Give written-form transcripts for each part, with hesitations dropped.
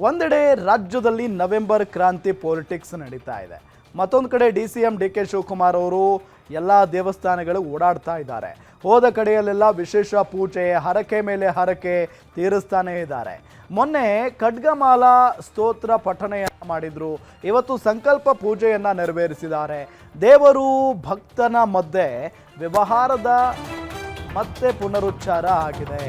ಒಂದೆಡೆ ರಾಜ್ಯದಲ್ಲಿ ನವೆಂಬರ್ ಕ್ರಾಂತಿ ಪೊಲಿಟಿಕ್ಸ್ ನಡೀತಾ ಇದೆ. ಮತ್ತೊಂದು ಕಡೆ ಡಿ.ಸಿ.ಎಂ. ಡಿ.ಕೆ. ಶಿವಕುಮಾರ್ ಅವರು ಎಲ್ಲ ದೇವಸ್ಥಾನಗಳು ಓಡಾಡ್ತಾ ಇದ್ದಾರೆ. ಹೋದ ಕಡೆಯಲ್ಲೆಲ್ಲ ವಿಶೇಷ ಪೂಜೆ, ಹರಕೆ ಮೇಲೆ ಹರಕೆ ತೀರಿಸ್ತಾನೆ ಇದ್ದಾರೆ. ಮೊನ್ನೆ ಖಡ್ಗಮಾಲಾ ಸ್ತೋತ್ರ ಪಠಣೆಯನ್ನು ಮಾಡಿದ್ರು. ಇವತ್ತು ಸಂಕಲ್ಪ ಪೂಜೆಯನ್ನು ನೆರವೇರಿಸಿದ್ದಾರೆ. ದೇವರು ಭಕ್ತನ ಮಧ್ಯೆ ವ್ಯವಹಾರದ ಮತ್ತೆ ಪುನರುಚ್ಚಾರ ಆಗಿದೆ.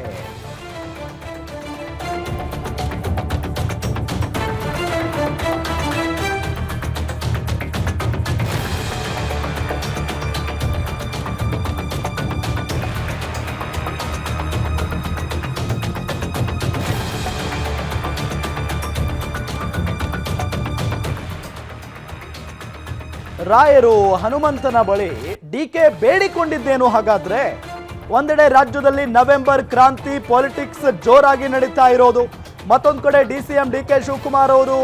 ರಾಯರು ಹನುಮಂತನ ಬಳಿ ಡಿ.ಕೆ. ಬೇಡಿಕೊಂಡಿದ್ದೇನು ಹಾಗಾದ್ರೆ? ಒಂದೆಡೆ ರಾಜ್ಯದಲ್ಲಿ ನವೆಂಬರ್ ಕ್ರಾಂತಿ ಪಾಲಿಟಿಕ್ಸ್ ಜೋರಾಗಿ ನಡೀತಾ ಇರೋದು, ಮತ್ತೊಂದು ಕಡೆ ಡಿ.ಸಿ.ಎಂ. ಡಿ.ಕೆ. ಶಿವಕುಮಾರ್ ಅವರು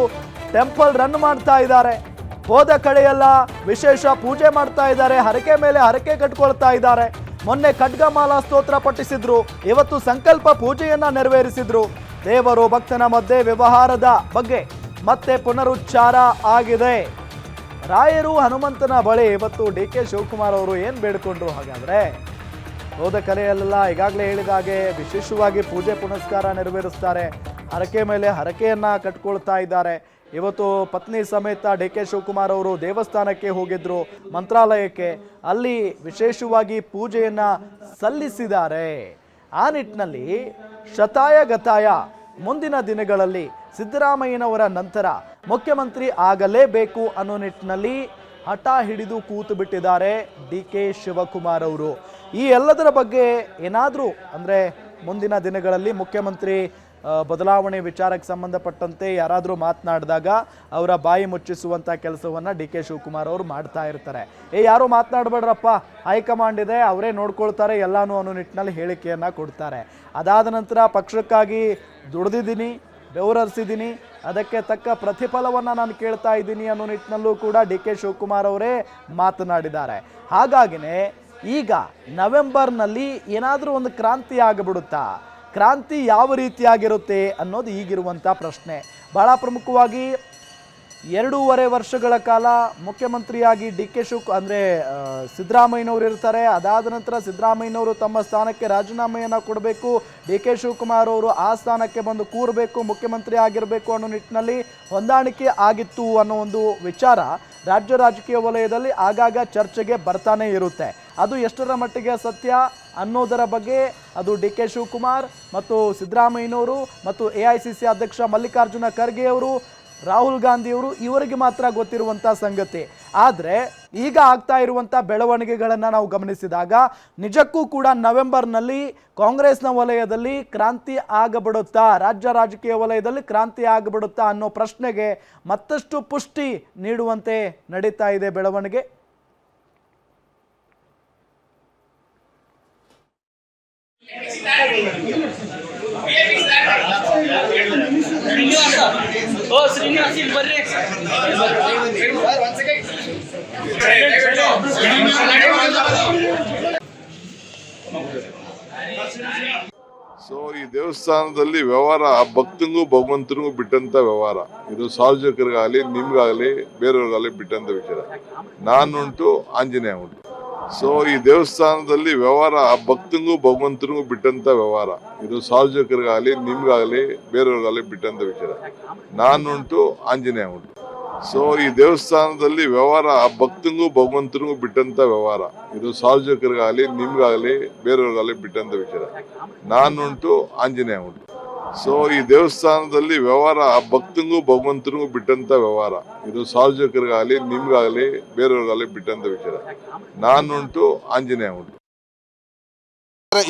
ಟೆಂಪಲ್ ರನ್ ಮಾಡ್ತಾ ಇದ್ದಾರೆ. ಹೋದ ಕಡೆಯೆಲ್ಲ ವಿಶೇಷ ಪೂಜೆ ಮಾಡ್ತಾ ಇದ್ದಾರೆ, ಹರಕೆ ಮೇಲೆ ಹರಕೆ ಕಟ್ಕೊಳ್ತಾ ಇದ್ದಾರೆ. ಮೊನ್ನೆ ಖಡ್ಗಮಾಲಾ ಸ್ತೋತ್ರ ಪಠಿಸಿದ್ರು, ಇವತ್ತು ಸಂಕಲ್ಪ ಪೂಜೆಯನ್ನ ನೆರವೇರಿಸಿದ್ರು. ದೇವರು ಭಕ್ತನ ಮಧ್ಯೆ ವ್ಯವಹಾರದ ಬಗ್ಗೆ ಮತ್ತೆ ಪುನರುಚ್ಚಾರ ಆಗಿದೆ. ರಾಯರು ಹನುಮಂತನ ಬಳಿ ಇವತ್ತು ಡಿ.ಕೆ. ಶಿವಕುಮಾರ್ ಅವರು ಏನು ಬೇಡಿಕೊಂಡ್ರು ಹಾಗಾದ್ರೆ? ಹೋದ ಕಲೆಯಲ್ಲೆಲ್ಲ ಈಗಾಗಲೇ ಹೇಳಿದ ಹಾಗೆ ವಿಶೇಷವಾಗಿ ಪೂಜೆ ಪುನಸ್ಕಾರ ನೆರವೇರಿಸ್ತಾರೆ, ಹರಕೆ ಮೇಲೆ ಹರಕೆಯನ್ನ ಕಟ್ಕೊಳ್ತಾ ಇದ್ದಾರೆ. ಇವತ್ತು ಪತ್ನಿ ಸಮೇತ ಡಿ.ಕೆ. ಶಿವಕುಮಾರ್ ಅವರು ದೇವಸ್ಥಾನಕ್ಕೆ ಹೋಗಿದ್ರು, ಮಂತ್ರಾಲಯಕ್ಕೆ. ಅಲ್ಲಿ ವಿಶೇಷವಾಗಿ ಪೂಜೆಯನ್ನ ಸಲ್ಲಿಸಿದ್ದಾರೆ. ಆ ನಿಟ್ಟಿನಲ್ಲಿ ಶತಾಯ ಗತಾಯ ಮುಂದಿನ ದಿನಗಳಲ್ಲಿ ಸಿದ್ದರಾಮಯ್ಯನವರ ನಂತರ ಮುಖ್ಯಮಂತ್ರಿ ಆಗಲೇಬೇಕು ಅನ್ನೋ ನಿಟ್ಟಿನಲ್ಲಿ ಹಠ ಹಿಡಿದು ಕೂತು ಬಿಟ್ಟಿದ್ದಾರೆ ಡಿ.ಕೆ. ಶಿವಕುಮಾರ್ ಅವರು. ಈ ಎಲ್ಲದರ ಬಗ್ಗೆ ಏನಾದರೂ ಅಂದರೆ ಮುಂದಿನ ದಿನಗಳಲ್ಲಿ ಮುಖ್ಯಮಂತ್ರಿ ಬದಲಾವಣೆ ವಿಚಾರಕ್ಕೆ ಸಂಬಂಧಪಟ್ಟಂತೆ ಯಾರಾದರೂ ಮಾತನಾಡಿದಾಗ ಅವರ ಬಾಯಿ ಮುಚ್ಚಿಸುವಂಥ ಕೆಲಸವನ್ನು ಡಿ.ಕೆ. ಶಿವಕುಮಾರ್ ಅವರು ಮಾಡ್ತಾ ಇರ್ತಾರೆ. ಯಾರು ಮಾತನಾಡಬೇಡ್ರಪ್ಪ, ಹೈಕಮಾಂಡ್ ಇದೆ, ಅವರೇ ನೋಡ್ಕೊಳ್ತಾರೆ ಎಲ್ಲಾನು ಅನ್ನೋ ನಿಟ್ಟಿನಲ್ಲಿ ಹೇಳಿಕೆಯನ್ನು ಕೊಡ್ತಾರೆ. ಅದಾದ ನಂತರ ಪಕ್ಷಕ್ಕಾಗಿ ದುಡಿದಿದ್ದೀನಿ, ಬೆವರಿಸಿದ್ದೀನಿ, ಅದಕ್ಕೆ ತಕ್ಕ ಪ್ರತಿಫಲವನ್ನು ನಾನು ಕೇಳ್ತಾ ಇದ್ದೀನಿ ಅನ್ನೋ ನಿಟ್ಟಿನಲ್ಲೂ ಕೂಡ ಡಿ.ಕೆ. ಶಿವಕುಮಾರ್ ಅವರೇ ಮಾತನಾಡಿದ್ದಾರೆ. ಹಾಗಾಗಿನೇ ಈಗ ನವೆಂಬರ್ನಲ್ಲಿ ಏನಾದರೂ ಒಂದು ಕ್ರಾಂತಿ ಆಗಿಬಿಡುತ್ತಾ? ಕ್ರಾಂತಿ ಯಾವ ರೀತಿಯಾಗಿರುತ್ತೆ ಅನ್ನೋದು ಈಗಿರುವಂಥ ಪ್ರಶ್ನೆ. ಬಹಳ ಪ್ರಮುಖವಾಗಿ 2.5 ವರ್ಷಗಳ ಕಾಲ ಮುಖ್ಯಮಂತ್ರಿಯಾಗಿ ಡಿ.ಕೆ. ಅಂದರೆ ಸಿದ್ದರಾಮಯ್ಯನವರು ಇರ್ತಾರೆ. ಅದಾದ ನಂತರ ಸಿದ್ದರಾಮಯ್ಯನವರು ತಮ್ಮ ಸ್ಥಾನಕ್ಕೆ ರಾಜೀನಾಮೆಯನ್ನು ಕೊಡಬೇಕು, ಡಿ.ಕೆ. ಶಿವಕುಮಾರ್ ಅವರು ಆ ಸ್ಥಾನಕ್ಕೆ ಬಂದು ಕೂರಬೇಕು, ಮುಖ್ಯಮಂತ್ರಿ ಆಗಿರಬೇಕು ಅನ್ನೋ ನಿಟ್ಟಿನಲ್ಲಿ ಹೊಂದಾಣಿಕೆ ಆಗಿತ್ತು ಅನ್ನೋ ಒಂದು ವಿಚಾರ ರಾಜ್ಯ ರಾಜಕೀಯ ವಲಯದಲ್ಲಿ ಆಗಾಗ ಚರ್ಚೆಗೆ ಬರ್ತಾನೆ ಇರುತ್ತೆ. ಅದು ಎಷ್ಟರ ಮಟ್ಟಿಗೆ ಸತ್ಯ ಅನ್ನೋದರ ಬಗ್ಗೆ ಅದು ಡಿ.ಕೆ. ಶಿವಕುಮಾರ್ ಮತ್ತು ಸಿದ್ದರಾಮಯ್ಯನವರು ಮತ್ತು AICC ಅಧ್ಯಕ್ಷ ಮಲ್ಲಿಕಾರ್ಜುನ ಖರ್ಗೆ ಅವರು, ರಾಹುಲ್ ಗಾಂಧಿಯವರು ಇವರಿಗೆ ಮಾತ್ರ ಗೊತ್ತಿರುವಂಥ ಸಂಗತಿ. ಆದರೆ ಈಗ ಆಗ್ತಾ ಇರುವಂಥ ಬೆಳವಣಿಗೆಗಳನ್ನು ನಾವು ಗಮನಿಸಿದಾಗ ನಿಜಕ್ಕೂ ಕೂಡ ನವೆಂಬರ್ನಲ್ಲಿ ಕಾಂಗ್ರೆಸ್ನ ವಲಯದಲ್ಲಿ ಕ್ರಾಂತಿ ಆಗಬಿಡುತ್ತಾ, ರಾಜ್ಯ ರಾಜಕೀಯ ವಲಯದಲ್ಲಿ ಕ್ರಾಂತಿ ಆಗಬಿಡುತ್ತಾ ಅನ್ನೋ ಪ್ರಶ್ನೆಗೆ ಮತ್ತಷ್ಟು ಪುಷ್ಟಿ ನೀಡುವಂತೆ ನಡೀತಾ ಇದೆ ಬೆಳವಣಿಗೆ. ಸೊ ಈ ದೇವಸ್ಥಾನದಲ್ಲಿ ವ್ಯವಹಾರ ಭಕ್ತಂಗೂ ಭಗವಂತನಿಗೂ ಬಿಟ್ಟಂತ ವ್ಯವಹಾರ. ಇದು ಸಾರ್ವಜನಿಕರಿಗಾಗಲಿ ನಿಮ್ಗಾಗಲಿ ಬೇರೆಯವ್ರಿಗಾಗಲಿ ಬಿಟ್ಟಂತ ವಿಚಾರ. ನಾನುಂಟು, ಆಂಜನೇಯ ಉಂಟು. ಸೊ ಈ ದೇವಸ್ಥಾನದಲ್ಲಿ ವ್ಯವಹಾರ ಭಕ್ತಂಗೂ ಭಗವಂತನಿಗೂ ಬಿಟ್ಟಂತ ವ್ಯವಹಾರ. ಇದು ಸಾರ್ವಜನಿಕರಿಗಾಗಲಿ ನಿಮ್ಗಾಗಲಿ ಬೇರೆಯವ್ರಿಗಾಗಲಿ ಬಿಟ್ಟಂತ ವಿಚಾರ. ನಾನುಂಟು, ಆಂಜನೇಯ ಉಂಟು. ಸೊ ಈ ದೇವಸ್ಥಾನದಲ್ಲಿ ವ್ಯವಹಾರ ಭಕ್ತಂಗೂ ಭಗವಂತನಿಗೂ ಬಿಟ್ಟಂತ ವ್ಯವಹಾರ. ಇದು ಸಾರ್ವಜನಿಕರಿಗಾಗಲಿ ನಿಮ್ಗಾಗಲಿ ಬೇರೆಯವ್ರಿಗಾಗಲಿ ಬಿಟ್ಟಂತ ವಿಚಾರ. ನಾನುಂಟು, ಆಂಜನೇಯ ಉಂಟು. ಸೊ ಈ ದೇವಸ್ಥಾನದಲ್ಲಿ ವ್ಯವಹಾರ ಭಕ್ತಂಗೂ ಭಗವಂತನಿಗೂ ಬಿಟ್ಟಂತ ವ್ಯವಹಾರ. ಇದು ಸಾರ್ವಜನಿಕರಿಗಾಗಲಿ ನಿಮ್ಗಾಗಲಿ ಬೇರೆಯವ್ರಿಗಾಗಲಿ ಬಿಟ್ಟಂತ ವಿಚಾರ. ನಾನುಂಟು, ಆಂಜನೇಯ ಉಂಟು.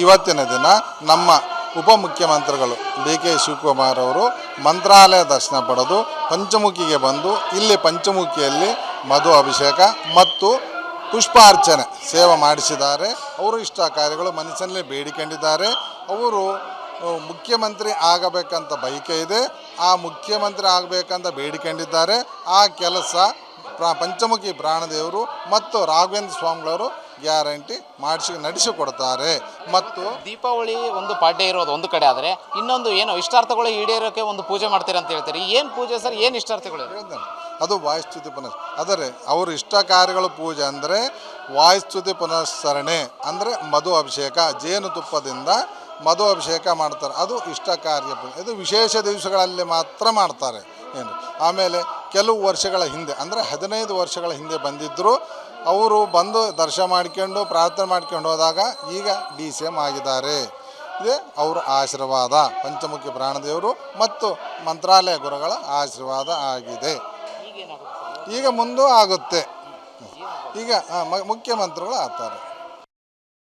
ಇವತ್ತಿನ ದಿನ ನಮ್ಮ ಉಪಮುಖ್ಯಮಂತ್ರಿಗಳು ಡಿ.ಕೆ. ಶಿವಕುಮಾರ್ ಅವರು ಮಂತ್ರಾಲಯ ದರ್ಶನ ಪಡೆದು ಪಂಚಮುಖಿಗೆ ಬಂದು ಇಲ್ಲಿ ಪಂಚಮುಖಿಯಲ್ಲಿ ಮಧು ಅಭಿಷೇಕ ಮತ್ತು ಪುಷ್ಪಾರ್ಚನೆ ಸೇವೆ ಮಾಡಿಸಿದ್ದಾರೆ. ಅವರು ಇಷ್ಟ ಕಾರ್ಯಗಳು ಮನಸ್ಸಿನಲ್ಲಿ ಬೇಡಿಕೊಂಡಿದ್ದಾರೆ. ಅವರು ಮುಖ್ಯಮಂತ್ರಿ ಆಗಬೇಕಂತ ಬಯಕೆ ಇದೆ, ಆ ಮುಖ್ಯಮಂತ್ರಿ ಆಗಬೇಕಂತ ಬೇಡಿಕೊಂಡಿದ್ದಾರೆ. ಆ ಕೆಲಸ ಪಂಚಮುಖಿ ಪ್ರಾಣದೇವರು ಮತ್ತು ರಾಘವೇಂದ್ರ ಸ್ವಾಮಿಗಳವರು ಗ್ಯಾರಂಟಿ ನಡೆಸಿಕೊಡ್ತಾರೆ. ಮತ್ತು ದೀಪಾವಳಿ ಒಂದು ಪಾಡ್ಯ ಇರೋದು ಒಂದು ಕಡೆ ಆದರೆ ಇನ್ನೊಂದು ಏನು ಇಷ್ಟಾರ್ಥಗಳು ಈಡೇರೋಕ್ಕೆ ಒಂದು ಪೂಜೆ ಮಾಡ್ತೀರಾ ಅಂತ ಹೇಳ್ತಾರೆ. ಏನು ಪೂಜೆ ಸರ್, ಏನು ಇಷ್ಟಾರ್ಥಗಳು? ಅದು ವಾಯುಸ್ತುತಿ ಆದರೆ ಅವರು ಇಷ್ಟ ಕಾರ್ಯಗಳ ಪೂಜೆ ಅಂದರೆ ವಾಯುಸ್ತುತಿ ಪುನಸ್ಸರಣೆ ಅಂದರೆ ಮಧು ಅಭಿಷೇಕ, ಜೇನುತುಪ್ಪದಿಂದ ಮಧು ಅಭಿಷೇಕ ಮಾಡ್ತಾರೆ. ಅದು ಇಷ್ಟ ಕಾರ್ಯ ಪೂಜೆ. ಇದು ವಿಶೇಷ ದಿವಸಗಳಲ್ಲಿ ಮಾತ್ರ ಮಾಡ್ತಾರೆ. ಏನು ಆಮೇಲೆ ಕೆಲವು ವರ್ಷಗಳ ಹಿಂದೆ ಅಂದರೆ 15 ವರ್ಷಗಳ ಹಿಂದೆ ಬಂದಿದ್ದರು. ಅವರು ಬಂದು ದರ್ಶನ ಮಾಡ್ಕೊಂಡು ಪ್ರಾರ್ಥನೆ ಮಾಡ್ಕೊಂಡು ಹೋದಾಗ ಈಗ DCM ಆಗಿದ್ದಾರೆ. ಇದೇ ಅವರ ಆಶೀರ್ವಾದ, ಪಂಚಮುಖಿ ಪ್ರಾಣದೇವರು ಮತ್ತು ಮಂತ್ರಾಲಯ ಗುರುಗಳ ಆಶೀರ್ವಾದ ಆಗಿದೆ. ಈಗ ಮುಂದೆ ಆಗುತ್ತೆ. ಈಗ ಮುಖ್ಯಮಂತ್ರಿಗಳು ಆಗ್ತಾರೆ.